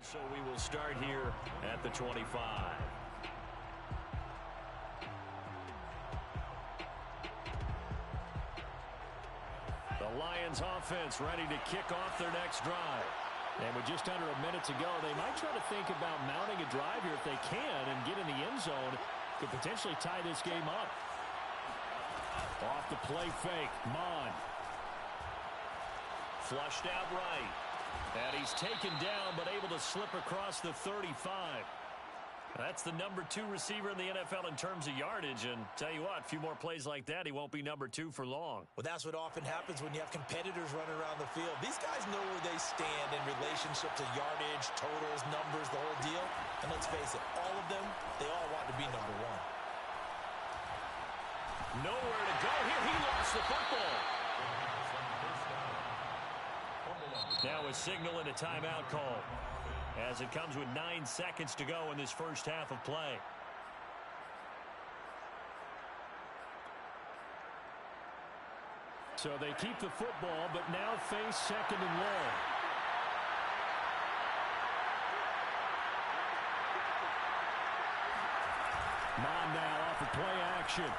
So we will start here at the 25. The Lions offense ready to kick off their next drive. And with just under a minute to go, they might try to think about mounting a drive here if they can and get in the end zone. Could potentially tie this game up. Off the play fake, Mon. Flushed out right. And he's taken down but able to slip across the 35. That's the number 2 receiver in the NFL in terms of yardage. And tell you what, a few more plays like that, he won't be number 2 for long. Well, that's what often happens when you have competitors running around the field. These guys know where they stand in relationship to yardage, totals, numbers, the whole deal. And let's face it, all of them, they all want to be number 1. Nowhere to go here. He lost the football. Now a signal and a timeout call, as it comes with 9 seconds to go in this first half of play. So they keep the football, but now face second and long. Mon now off of play action.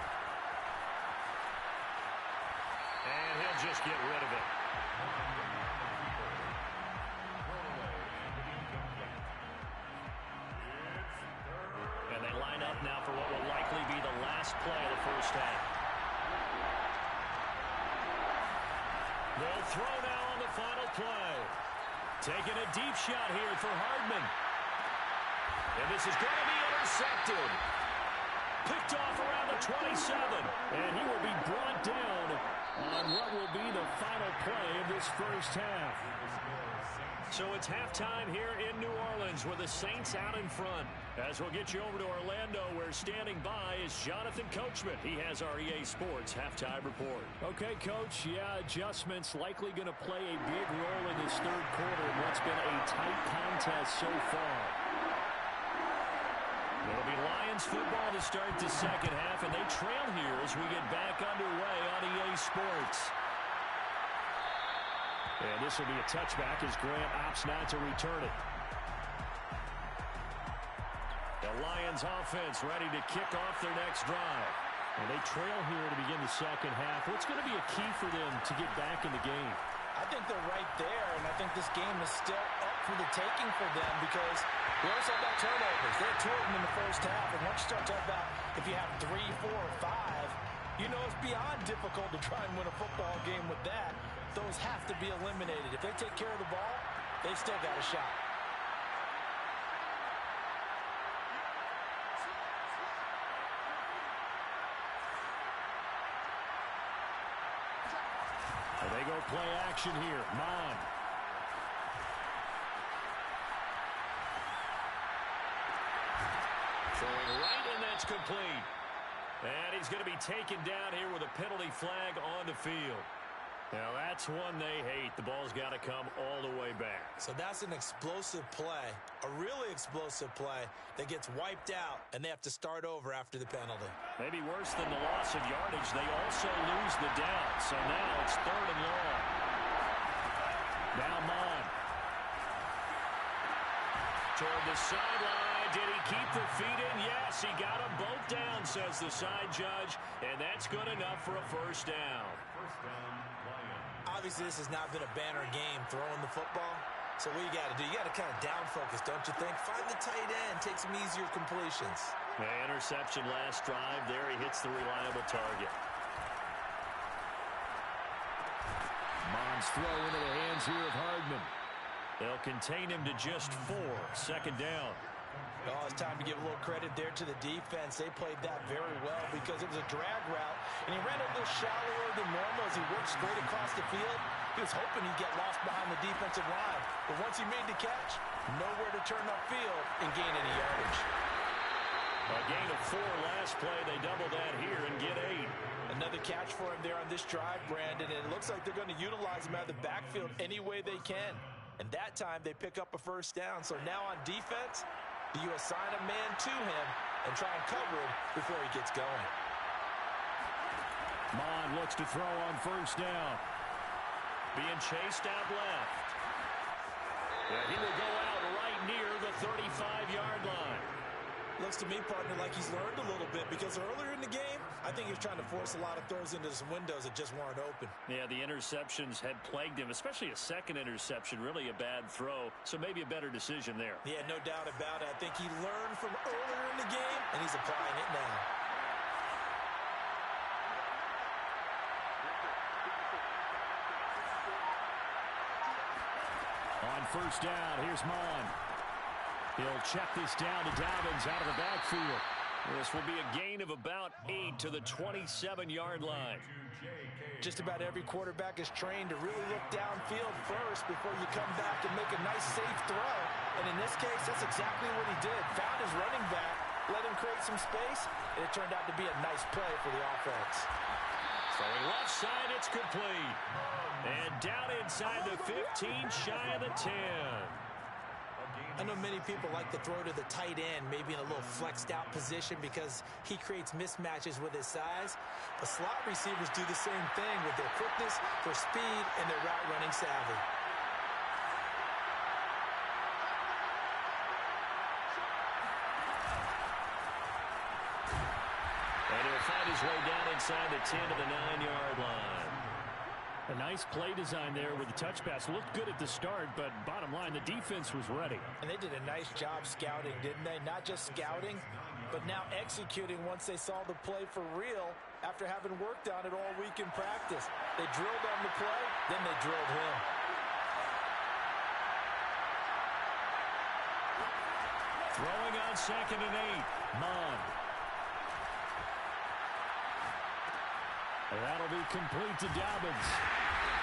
And he'll just get rid of it. And they line up now for what will likely be the last play of the first half. They'll throw now on the final play. Taking a deep shot here for Hardman. And this is going to be intercepted. Picked off around the 27. And he will be brought down on what will be the final play of this first half. So it's halftime here in New Orleans with the Saints out in front. As we'll get you over to Orlando, where standing by is Jonathan Coachman. He has our EA Sports halftime report. Okay, Coach. Yeah, adjustments likely going to play a big role in this third quarter in what's been a tight contest so far. It'll be Lions football to start the second half, and they trail here as we get back underway on EA Sports. And this will be a touchback as Grant opts not to return it. The Lions offense ready to kick off their next drive. And they trail here to begin the second half. What's going to be a key for them to get back in the game? I think they're right there, and I think this game is still up for the taking for them because we also have about turnovers. There are 2 of them in the first half, and once you start talking about if you have 3, 4, or 5, you know it's beyond difficult to try and win a football game with that. Those have to be eliminated. If they take care of the ball, they've still got a shot. And they go play action here. Mon. Throwing right, and that's complete. And he's going to be taken down here with a penalty flag on the field. Now, that's one they hate. The ball's got to come all the way back. So that's an explosive play, a really explosive play that gets wiped out, and they have to start over after the penalty. Maybe worse than the loss of yardage, they also lose the down. So now it's 3rd and long. Now Mon. Toward the sideline. Did he keep the feet in? Yes, he got them both down, says the side judge. And that's good enough for a first down. Obviously, this has not been a banner game throwing the football. So what you got to do, you got to kind of down focus, don't you think? Find the tight end, take some easier completions. The interception last drive. There he hits the reliable target. Mon's throw into the hands here of Hardman. They'll contain him to just 4. 2nd down. Oh, it's time to give a little credit there to the defense. They played that very well because it was a drag route, and he ran a little shallower than normal as he worked straight across the field. He was hoping he'd get lost behind the defensive line, but once he made the catch, nowhere to turn upfield and gain any yardage. A gain of 4 last play. They double that here and get 8. Another catch for him there on this drive, Brandon, and it looks like they're going to utilize him out of the backfield any way they can. And that time they pick up a first down. So now on defense, do you assign a man to him and try and cover him before he gets going? Mon looks to throw on first down. Being chased out left. Yeah, he will go out right near 35-yard line. Looks to me, partner, like he's learned a little bit because earlier in the game, I think he was trying to force a lot of throws into some windows that just weren't open. Yeah, the interceptions had plagued him, especially a second interception, really a bad throw. So maybe a better decision there. Yeah, no doubt about it. I think he learned from earlier in the game, and he's applying it now. On first down, here's Mon. He'll check this down to Dobbins out of the backfield. This will be a gain of about 8 to the 27-yard line. Just about every quarterback is trained to really look downfield first before you come back and make a nice, safe throw. And in this case, that's exactly what he did. Found his running back, let him create some space, and it turned out to be a nice play for the offense. Throwing left side, it's complete. And down inside the 15, shy of the 10. I know many people like to throw to the tight end, maybe in a little flexed out position because he creates mismatches with his size. But slot receivers do the same thing with their quickness, their speed, and their route running savvy. And he'll find his way down inside the 10 to the 9-yard line. A nice play design there with the touch pass. Looked good at the start, but bottom line, the defense was ready. And they did a nice job scouting, didn't they? Not just scouting, but now executing once they saw the play for real after having worked on it all week in practice. They drilled on the play, then they drilled him. Throwing on 2nd and 8. Mon. That'll be complete to Dobbins.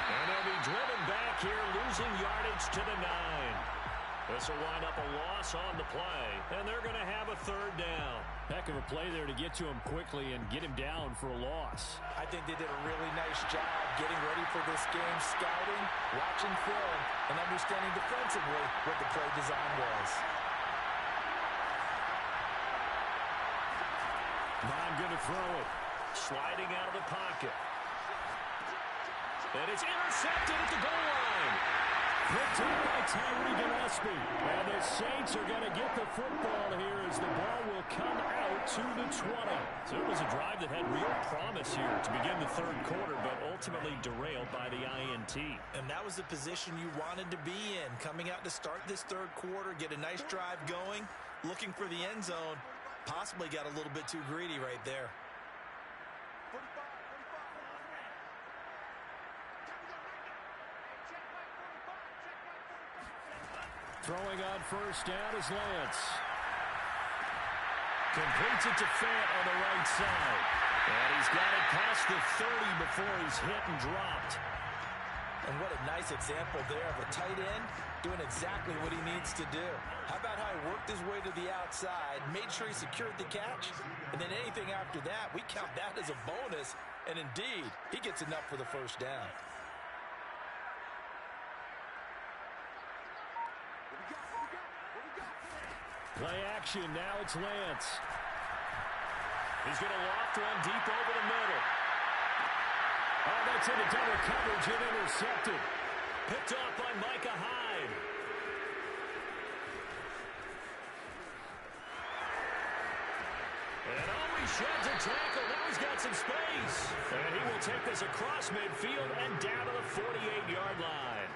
And he'll be driven back here, losing yardage to the 9. This will wind up a loss on the play, and they're going to have a 3rd down. Heck of a play there to get to him quickly and get him down for a loss. I think they did a really nice job getting ready for this game, scouting, watching film, and understanding defensively what the play design was. Mon going to throw it. Sliding out of the pocket. And it's intercepted at the goal line. Picked up by Tyree Gillespie. And the Saints are going to get the football here as the ball will come out to the 20. So it was a drive that had real promise here to begin the 3rd quarter, but ultimately derailed by the INT. And that was the position you wanted to be in. Coming out to start this 3rd quarter, get a nice drive going, looking for the end zone. Possibly got a little bit too greedy right there. Throwing on first down is Lance. Completes it to Fant on the right side. And he's got it past the 30 before he's hit and dropped. And what a nice example there of a tight end doing exactly what he needs to do. How about how he worked his way to the outside, made sure he secured the catch, and then anything after that, we count that as a bonus. And indeed, he gets enough for the 1st down. Play action, now it's Lance. He's going to loft one deep over the middle. Oh, that's into double coverage and intercepted. Picked off by Micah Hyde. And he sheds a tackle. Now he's got some space. And he will take this across midfield and down to the 48-yard line.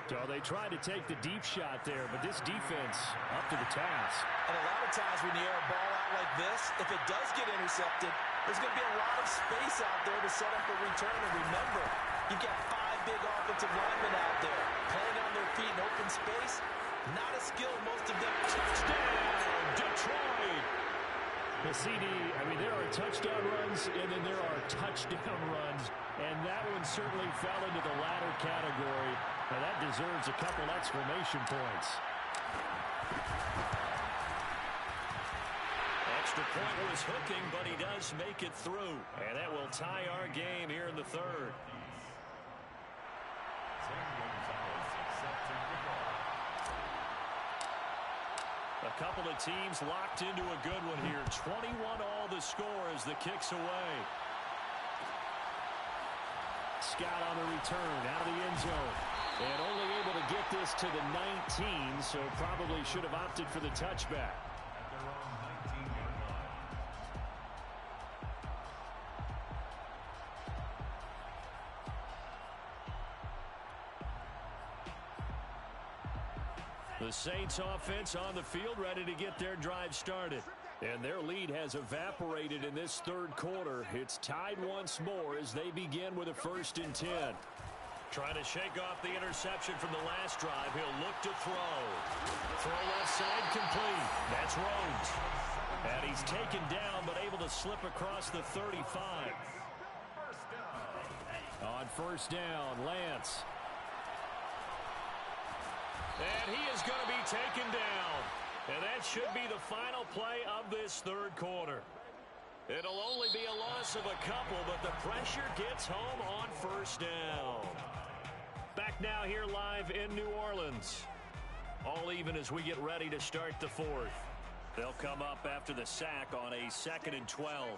So they tried to take the deep shot there, but this defense up to the task. And a lot of times when you air a ball out like this, if it does get intercepted, there's going to be a lot of space out there to set up a return. And remember, you've got 5 big offensive linemen out there playing on their feet in open space. Not a skill, most of them. Touchdown, Detroit! The CD, I mean, there are touchdown runs, and then there are touchdown runs. And that one certainly fell into the latter category. Now that deserves a couple exclamation points. Extra point was hooking, but he does make it through. And that will tie our game here in the 3rd. A couple of teams locked into a good one here. 21 all the score as the kick's away. Scott on the return out of the end zone. And only able to get this pass to the 19, so probably should have opted for the touchback. The Saints offense on the field, ready to get their drive started. And their lead has evaporated in this third quarter. It's tied once more as they begin with a 1st and 10. Trying to shake off the interception from the last drive. He'll look to throw. Throw left side complete. That's Rhodes. And he's taken down but able to slip across the 35. On 1st down, Lance. And he is going to be taken down. And that should be the final play of this third quarter. It'll only be a loss of a couple, but the pressure gets home on 1st down. Back now here live in New Orleans. All even as we get ready to start the 4th. They'll come up after the sack on a 2nd and 12.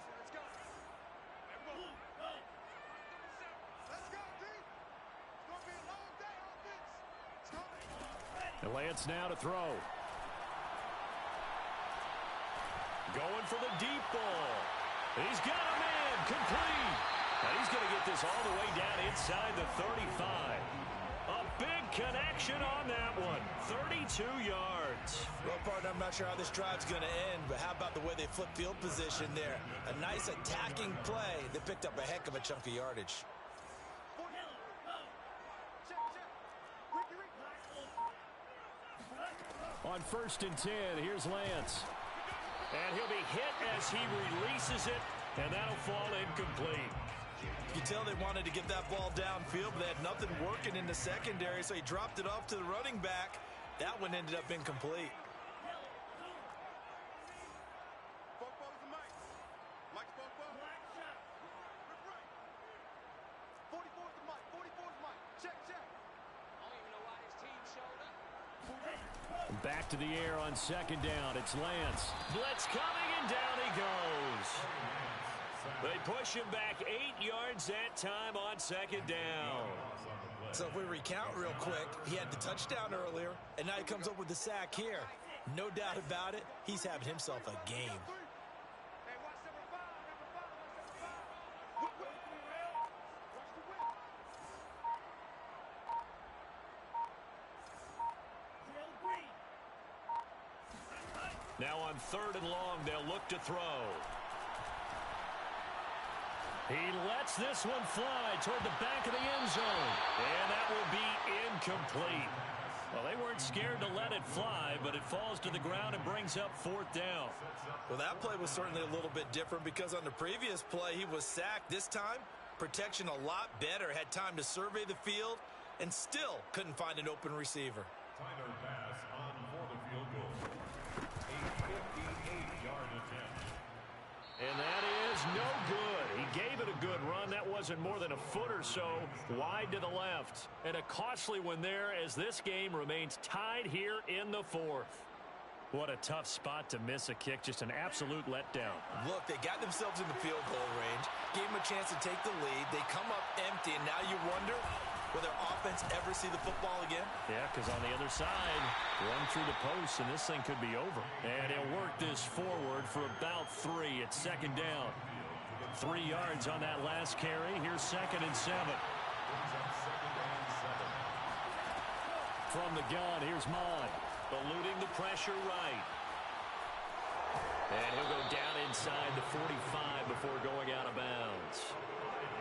And Lance now to throw. Going for the deep ball. He's got a man complete. And he's going to get this all the way down inside the 35. A big connection on that one. 32 yards. Well, partner, I'm not sure how this drive's going to end, but how about the way they flip field position there? A nice attacking play that picked up a heck of a chunk of yardage. On 1st and 10, here's Lance. And he'll be hit as he releases it, and that'll fall incomplete. You tell they wanted to get that ball downfield, but they had nothing working in the secondary, so he dropped it off to the running back. That one ended up incomplete. Back to the air on 2nd down. It's Lance. Blitz coming, and down he goes. They push him back 8 yards that time on 2nd down. So if we recount real quick, he had the touchdown earlier, and now he comes up with the sack here. No doubt about it, he's having himself a game. Now on 3rd and long, they'll look to throw. He lets this one fly toward the back of the end zone. And that will be incomplete. Well, they weren't scared to let it fly, but it falls to the ground and brings up 4th down. Well, that play was certainly a little bit different because on the previous play, he was sacked. This time, protection a lot better. Had time to survey the field and still couldn't find an open receiver. Tyler pass on for the field goal. A 58-yard attempt. And that is no good. He gave it a good run. That wasn't more than a foot or so wide to the left. And a costly one there as this game remains tied here in the 4th. What a tough spot to miss a kick. Just an absolute letdown. Look, they got themselves in the field goal range, gave them a chance to take the lead. They come up empty, and now you wonder, will their offense ever see the football again? Yeah, because on the other side, run through the post, and this thing could be over. And he'll work this forward for about 3 at 2nd down. 3 yards on that last carry. Here's 2nd and 7. From the gun, here's Mond. Eluding the pressure right. And he'll go down inside the 45 before going out of bounds.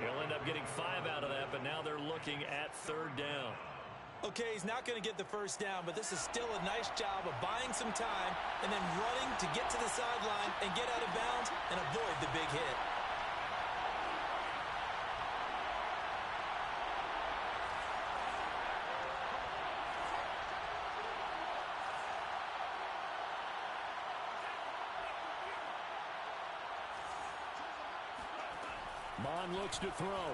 He'll end up getting 5 out of that, but now they're looking at 3rd down. Okay, he's not going to get the 1st down, but this is still a nice job of buying some time and then running to get to the sideline and get out of bounds and avoid the big hit. Mond looks to throw.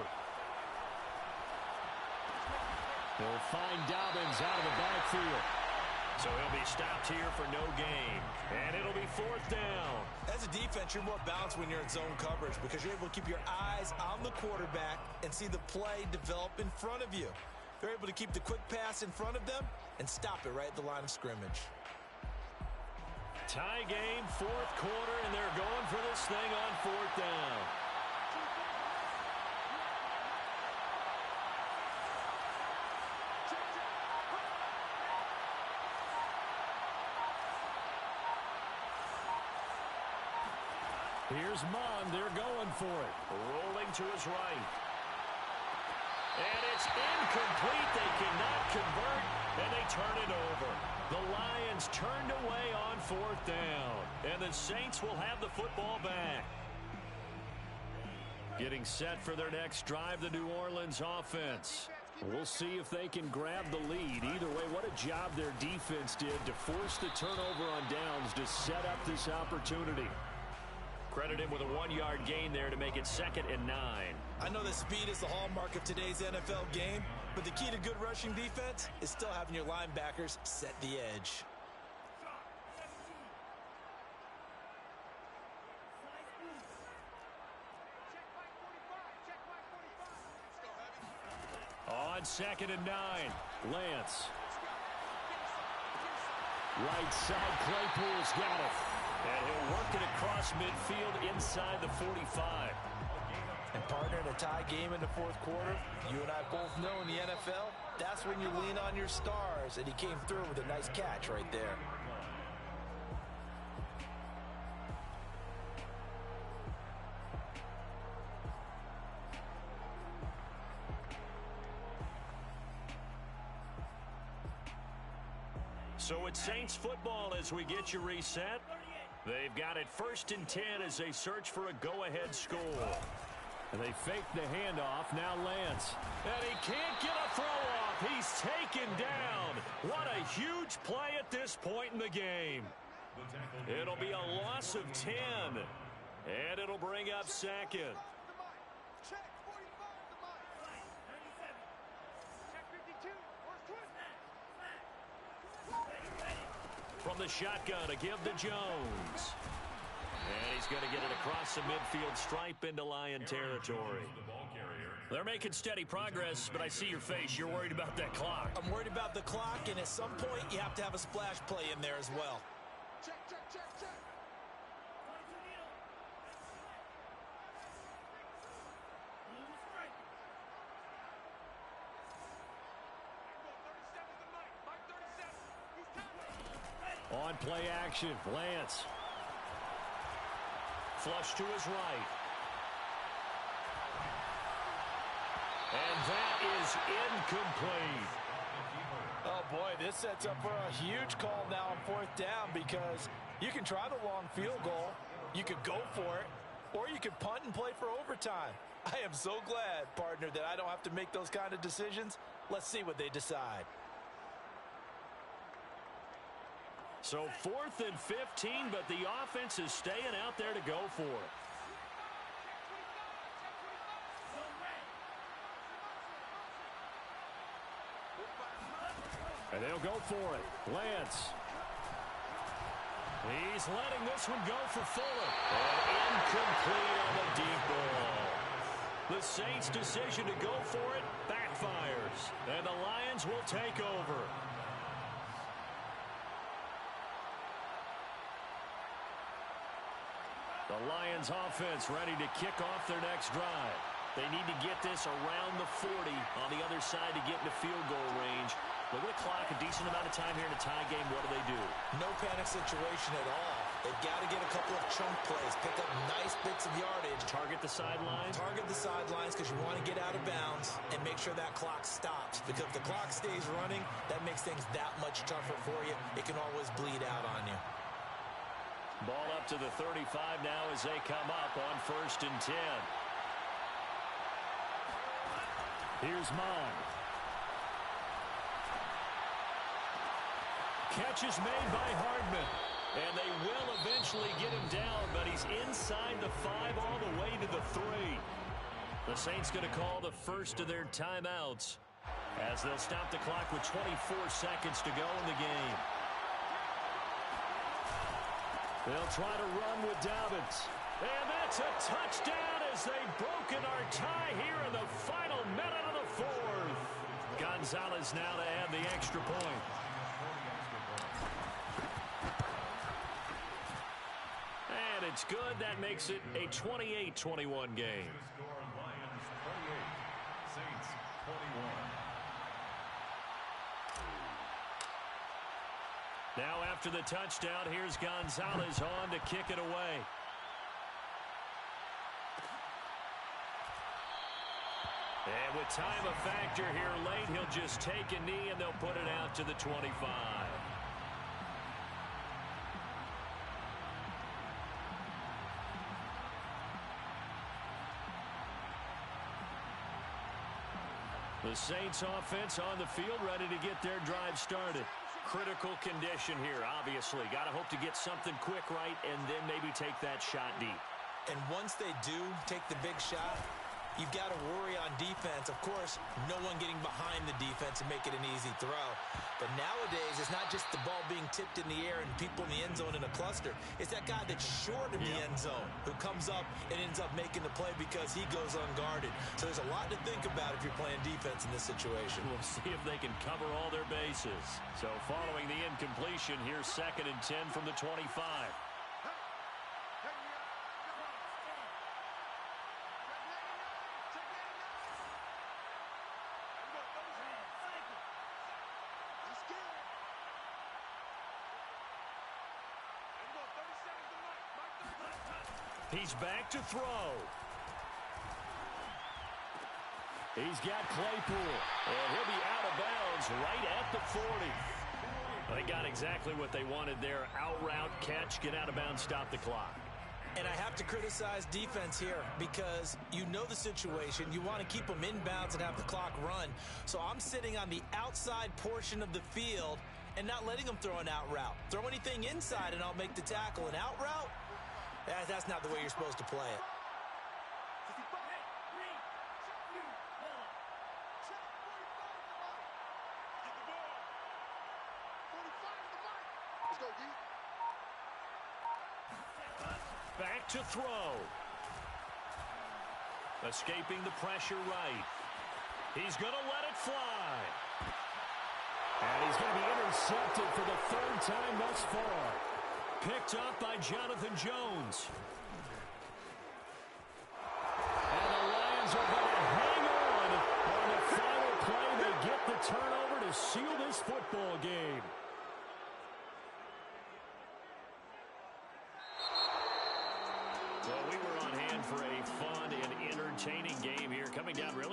He'll find Dobbins out of the backfield. So he'll be stopped here for no gain. And it'll be 4th down. As a defense, you're more balanced when you're in zone coverage because you're able to keep your eyes on the quarterback and see the play develop in front of you. They're able to keep the quick pass in front of them and stop it right at the line of scrimmage. Tie game, fourth quarter, and they're going for this thing on fourth down. Here's Mond. They're going for it. Rolling to his right. And it's incomplete. They cannot convert, and they turn it over. The Lions turned away on fourth down, and the Saints will have the football back. Getting set for their next drive, the New Orleans offense. We'll see if they can grab the lead. Either way, what a job their defense did to force the turnover on downs to set up this opportunity. Credit him with a 1-yard gain there to make it 2nd and 9. I know that speed is the hallmark of today's NFL game, but the key to good rushing defense is still having your linebackers set the edge. On 2nd and 9, Lance. Right side, Claypool's got it. And he'll work it across midfield inside the 45. And partner, in a tie game in the fourth quarter, you and I both know in the NFL, that's when you lean on your stars, and he came through with a nice catch right there. So it's Saints football as we get you reset. They've got it 1st and 10 as they search for a go-ahead score. And they fake the handoff. Now Lance. And he can't get a throw off. He's taken down. What a huge play at this point in the game. It'll be a loss of 10. And it'll bring up 2nd. From the shotgun, a give to Jones. And he's going to get it across the midfield stripe into Lion territory. They're making steady progress, but I see your face. You're worried about that clock. I'm worried about the clock, and at some point, you have to have a splash play in there as well. Check, check, check, check. On play action, Lance. Flush to his right. And that is incomplete. Oh, boy, this sets up for a huge call now on fourth down because you can try the long field goal, you could go for it, or you could punt and play for overtime. I am so glad, partner, that I don't have to make those kind of decisions. Let's see what they decide. So 4th and 15, but the offense is staying out there to go for it. And they'll go for it. Lance. He's letting this one go for Fuller. And incomplete on the deep ball. The Saints' decision to go for it backfires. And the Lions will take over. The Lions offense ready to kick off their next drive. They need to get this around the 40 on the other side to get into field goal range. Look at the clock, a decent amount of time here in a tie game. What do? No panic situation at all. They've got to get a couple of chunk plays, pick up nice bits of yardage. Target the sidelines? Target the sidelines because you want to get out of bounds and make sure that clock stops. Because if the clock stays running, that makes things that much tougher for you. It can always bleed out on you. Ball up to the 35 now as they come up on 1st and 10. Here's Mond. Catch is made by Hardman. And they will eventually get him down, but he's inside the 5 all the way to the 3. The Saints going to call the first of their timeouts as they'll stop the clock with 24 seconds to go in the game. They'll try to run with Dobbins. And that's a touchdown as they've broken our tie here in the final minute of the 4th. Gonzalez now to add the extra point. And it's good. That makes it a 28-21 game. Score Lions 28, Saints 21. Now after the touchdown, here's Gonzalez on to kick it away. And with time a factor here late, he'll just take a knee and they'll put it out to the 25. The Saints offense on the field ready to get their drive started. Critical condition here, obviously. Got to hope to get something quick right and then maybe take that shot deep. And once they do take the big shot, you've got to worry on defense. Of course, no one getting behind the defense and make it an easy throw. But nowadays, it's not just the ball being tipped in the air and people in the end zone in a cluster. It's that guy that's short of the end zone who comes up and ends up making the play because he goes unguarded. So there's a lot to think about if you're playing defense in this situation. We'll see if they can cover all their bases. So following the incompletion, here's 2nd and 10 from the 25. He's back to throw. He's got Claypool. And he'll be out of bounds right at the 40. They got exactly what they wanted there. Out route, catch, get out of bounds, stop the clock. And I have to criticize defense here because you know the situation. You want to keep them inbounds and have the clock run. So I'm sitting on the outside portion of the field and not letting them throw an out route. Throw anything inside and I'll make the tackle. An out route? That's not the way you're supposed to play it. Back to throw. Escaping the pressure right. He's going to let it fly. And he's going to be intercepted for the 3rd time thus far. Picked up by Jonathan Jones. And the Lions are going to hang on the final play. They get the turnover to seal this football game. Well, we were on hand for a fun and entertaining game here. Coming down really